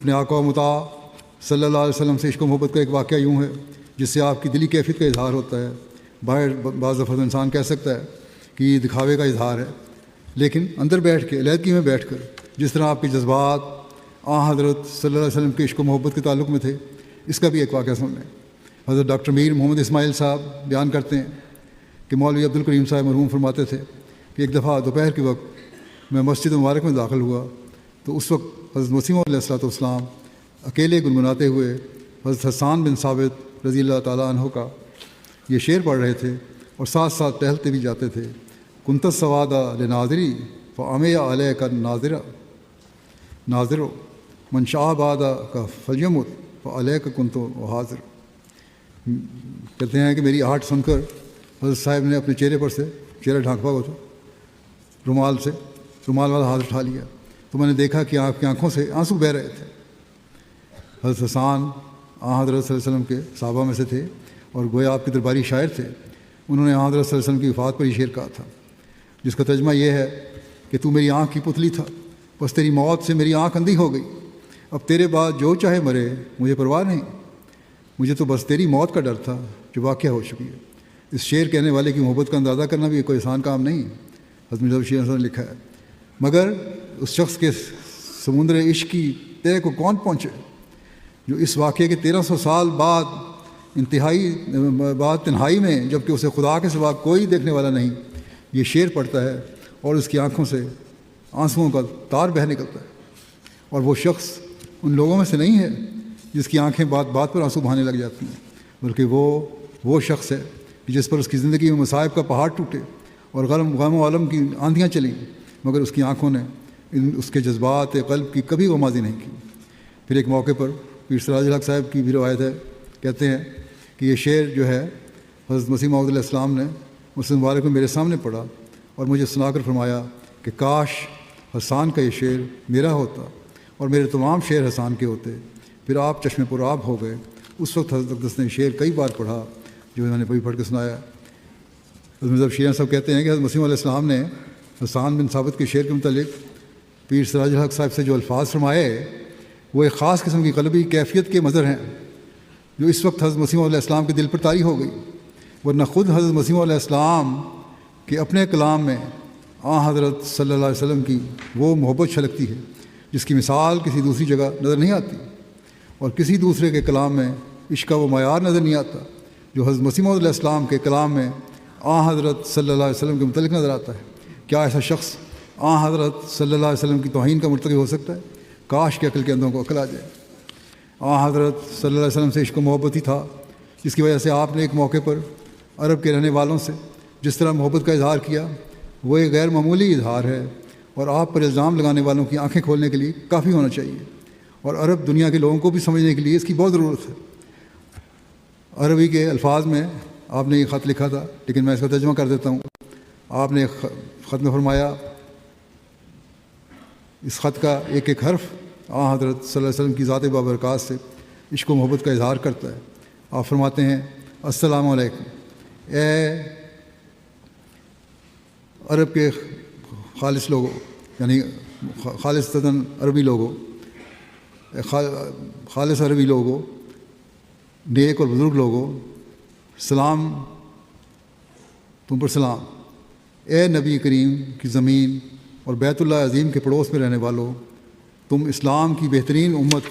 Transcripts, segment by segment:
اپنے آقا و مطاع صلی اللہ علیہ وسلم سے عشق و محبت کا ایک واقعہ یوں ہے جس سے آپ کی دلی کیفیت کا اظہار ہوتا ہے۔ باہر بعض دفعہ انسان کہہ سکتا ہے کہ یہ دکھاوے کا اظہار ہے، لیکن اندر بیٹھ کے، علیحدگی میں بیٹھ کر جس طرح آپ کے جذبات حضرت صلی اللہ علیہ وسلم کے عشق و محبت کے تعلق میں تھے، اس کا بھی ایک واقعہ سن لیں۔ حضرت ڈاکٹر میر محمد اسماعیل صاحب بیان کرتے ہیں کہ مولوی عبدالکریم صاحب مرحوم فرماتے تھے کہ ایک دفعہ دوپہر کے وقت میں مسجد مبارک میں داخل ہوا تو اس وقت حضرت مسیح علیہ السلام اکیلے گنگناتے ہوئے حضرت حسان بن ثابت رضی اللہ تعالیٰ عنہ کا یہ شعر پڑھ رہے تھے اور ساتھ ساتھ ٹہلتے بھی جاتے تھے۔ کنت السوادہ لناظری فعمی علیہ کا ناظر من شاء بادہ کا فلیمت فعلیہ کا کنت و حاضر۔ کہتے ہیں کہ میری آہٹ سن کر حضرت صاحب نے اپنے چہرے پر سے، چہرہ ڈھانکا ہوا تھا، رومال والا ہاتھ اٹھا لیا تو میں نے دیکھا کہ آپ کی آنکھوں سے آنسو بہہ رہے تھے۔ حضرت حسان حضرت صلی اللہ علیہ وسلم کے صحابہ میں سے تھے اور گویا آپ کے درباری شاعر تھے۔ انہوں نے حضرت صلی اللہ علیہ وسلم کی وفات پر یہ شعر کہا تھا، جس کا ترجمہ یہ ہے کہ تو میری آنکھ کی پتلی تھا، بس تیری موت سے میری آنکھ اندھی ہو گئی، اب تیرے بعد جو چاہے مرے مجھے پرواہ نہیں، مجھے تو بس تیری موت کا ڈر تھا جو واقعہ ہو چکی ہے۔ اس شعر کہنے والے کی محبت کا اندازہ کرنا بھی کوئی آسان کام نہیں ہے۔ حضرت مرزا بشیر احمد نے لکھا ہے، مگر اس شخص کے سمندر عشق کی تہ کو کون پہنچے جو اس واقعے کے 1300 سال بعد تنہائی میں، جب کہ اسے خدا کے سوا کوئی دیکھنے والا نہیں، یہ شعر پڑھتا ہے اور اس کی آنکھوں سے آنسوؤں کا تار بہہ نکلتا ہے۔ اور وہ شخص ان لوگوں میں سے نہیں ہے جس کی آنکھیں بات بات پر آنسو بہانے لگ جاتی ہیں، بلکہ وہ شخص ہے جس پر اس کی زندگی میں مصائب کا پہاڑ ٹوٹے اور غم و علم کی آندھیاں چلیں، مگر اس کی آنکھوں نے اس کے جذبات قلب کی کبھی غمازی نہیں کی۔ پھر ایک موقع پر پیر سراج الحق صاحب کی بھی روایت ہے، کہتے ہیں کہ یہ شعر جو ہے حضرت مسیح موعود علیہ السلام نے مسلم مبارک میں میرے سامنے پڑھا اور مجھے سنا کر فرمایا کہ کاش حسان کا یہ شعر میرا ہوتا اور میرے تمام شعر حسان کے ہوتے، پھر آپ چشم پر آب ہو گئے۔ اس وقت حضرت اقدس نے شعر کئی بار پڑھا جو میں نے کبھی پڑھ کے سنایا۔ حضرت مرزا بشیر صاحب کہتے ہیں کہ حضرت مسیح علیہ السلام نے حسان بن ثابت کے شعر کے متعلق پیر سراج الحق صاحب سے جو الفاظ فرمائے وہ ایک خاص قسم کی قلبی کیفیت کے مظہر ہیں جو اس وقت حضرت مسیح علیہ السلام کے دل پر طاری ہو گئی، ورنہ خود حضرت مسیح علیہ السلام کے اپنے کلام میں حضرت صلی اللہ علیہ وسلم کی وہ محبت چھلکتی ہے جس کی مثال کسی دوسری جگہ نظر نہیں آتی، اور کسی دوسرے کے کلام میں عشق کا وہ معیار نظر نہیں آتا جو حضرت مسیح علیہ السلام کے کلام میں حضرت صلی اللہ علیہ وسلم کے متعلق نظر آتا ہے۔ کیا ایسا شخص حضرت صلی اللہ علیہ وسلم کی توہین کا مرتکب ہو سکتا ہے؟ کاش کہ عقل کے اندھوں کو عقل آ جائے۔ حضرت صلی اللہ علیہ وسلم سے عشق و محبت ہی تھا جس کی وجہ سے آپ نے ایک موقع پر عرب کے رہنے والوں سے جس طرح محبت کا اظہار کیا وہ ایک غیر معمولی اظہار ہے، اور آپ پر الزام لگانے والوں کی آنکھیں کھولنے کے لیے کافی ہونا چاہیے، اور عرب دنیا کے لوگوں کو بھی سمجھنے کے لیے اس کی بہت ضرورت ہے۔ عربی کے الفاظ میں آپ نے یہ خط لکھا تھا، لیکن میں اس کا ترجمہ کر دیتا ہوں۔ آپ نے خط میں فرمایا، اس خط کا ایک ایک حرف حضرت صلی اللہ علیہ وسلم کی ذات بابرکات سے عشق و محبت کا اظہار کرتا ہے۔ آپ فرماتے ہیں، السلام علیکم اے عرب کے خالص لوگوں، یعنی خالصتاً عربی لوگوں، خالص عربی لوگوں، نیک اور بزرگ لوگوں، سلام تم پر سلام۔ اے نبی کریم کی زمین اور بیت اللہ عظیم کے پڑوس میں رہنے والوں، تم اسلام کی بہترین امت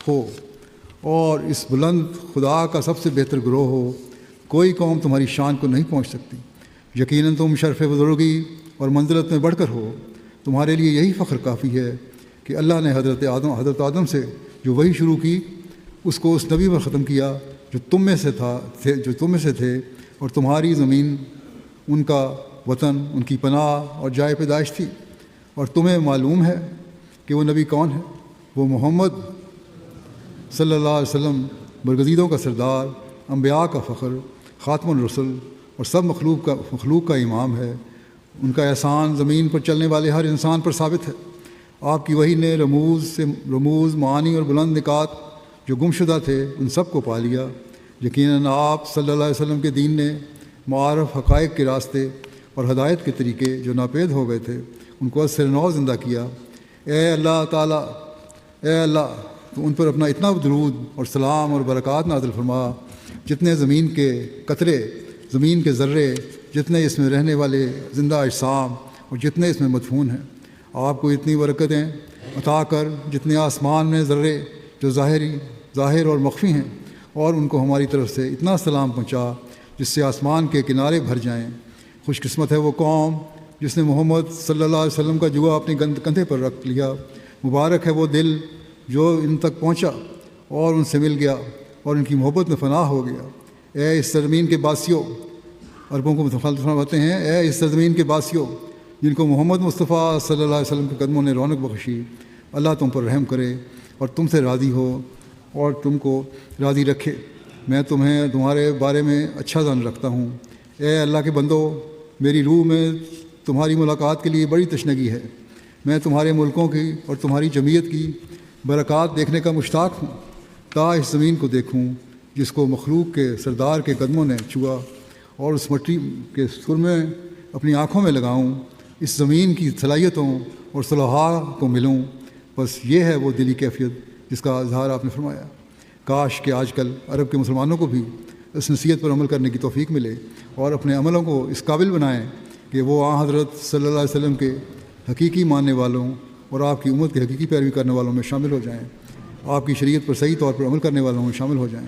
ہو اور اس بلند خدا کا سب سے بہتر گروہ ہو، کوئی قوم تمہاری شان کو نہیں پہنچ سکتی۔ یقیناً تم شرف بزرگی اور منزلت میں بڑھ کر ہو، تمہارے لیے یہی فخر کافی ہے کہ اللہ نے حضرت آدم سے جو وحی شروع کی اس کو اس نبی پر ختم کیا جو تم میں سے تھے، اور تمہاری زمین ان کا وطن، ان کی پناہ اور جائے پیدائش تھی، اور تمہیں معلوم ہے کہ وہ نبی کون ہے؟ وہ محمد صلی اللہ علیہ وسلم، برگزیدوں کا سردار، انبیاء کا فخر، خاتم الرسل اور سب مخلوق کا امام ہے۔ ان کا احسان زمین پر چلنے والے ہر انسان پر ثابت ہے۔ آپ کی وحی نے رموز، معانی اور بلند نکات جو گمشدہ تھے ان سب کو پا لیا۔ یقیناً آپ صلی اللہ علیہ وسلم کے دین نے معارف، حقائق کے راستے اور ہدایت کے طریقے جو ناپید ہو گئے تھے ان کو از سر نو زندہ کیا۔ اے اللہ تعالیٰ، اے اللہ تو ان پر اپنا اتنا درود اور سلام اور برکات نازل فرما جتنے زمین کے قطرے، زمین کے ذرے، جتنے اس میں رہنے والے زندہ اجسام اور جتنے اس میں مدفون ہیں، آپ کو اتنی برکتیں عطا کر جتنے آسمان میں ذرے جو ظاہر اور مخفی ہیں، اور ان کو ہماری طرف سے اتنا سلام پہنچا جس سے آسمان کے کنارے بھر جائیں۔ خوش قسمت ہے وہ قوم جس نے محمد صلی اللہ علیہ وسلم کا جوا اپنے کندھے پر رکھ لیا، مبارک ہے وہ دل جو ان تک پہنچا اور ان سے مل گیا اور ان کی محبت میں فنا ہو گیا۔ اے اس سرزمین کے باسیوں، عربوں کو متخلف فرماتے ہیں، اے اس سرزمین کے باسیوں جن کو محمد مصطفیٰ صلی اللہ علیہ وسلم کے قدموں نے رونق بخشی، اللہ تم پر رحم کرے اور تم سے راضی ہو اور تم کو راضی رکھے۔ میں تمہارے بارے میں اچھا ظن رکھتا ہوں۔ اے اللہ کے بندو، میری روح میں تمہاری ملاقات کے لیے بڑی تشنگی ہے۔ میں تمہارے ملکوں کی اور تمہاری جمعیت کی برکات دیکھنے کا مشتاق ہوں، تا اس زمین کو دیکھوں جس کو مخلوق کے سردار کے قدموں نے چھوا، اور اس مٹی کے سرمے اپنی آنکھوں میں لگاؤں، اس زمین کی صلاحیتوں اور صلاحات کو ملوں۔ بس یہ ہے وہ دلی کیفیت جس کا اظہار آپ نے فرمایا۔ کاش کہ آج کل عرب کے مسلمانوں کو بھی اس نصیحت پر عمل کرنے کی توفیق ملے اور اپنے عملوں کو اس قابل بنائیں کہ وہ آن حضرت صلی اللہ علیہ وسلم کے حقیقی ماننے والوں اور آپ کی امت کے حقیقی پیروی کرنے والوں میں شامل ہو جائیں، آپ کی شریعت پر صحیح طور پر عمل کرنے والوں میں شامل ہو جائیں۔